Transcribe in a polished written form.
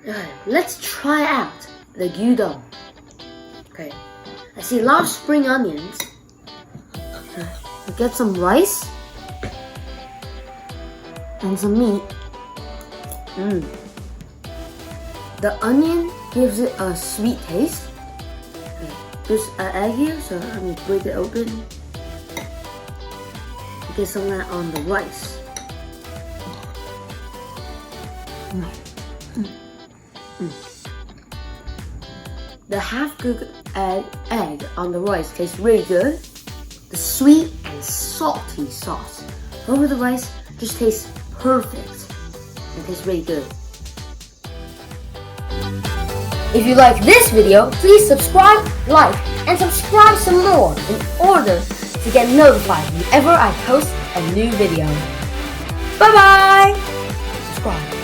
Alright, let's try out the gyudon. Okay, I see a lot of spring onions. Get some rice and some meat. The onion gives it a sweet taste. There's an egg here, so let me break it open. Get some of that on the rice. The half-cooked egg on the rice tastes really good. The sweet and salty sauce over the rice just tastes perfect and tastes really good. If you like this video, please subscribe, like, and subscribe some more in order to get notified whenever I post a new video. Bye bye! Subscribe.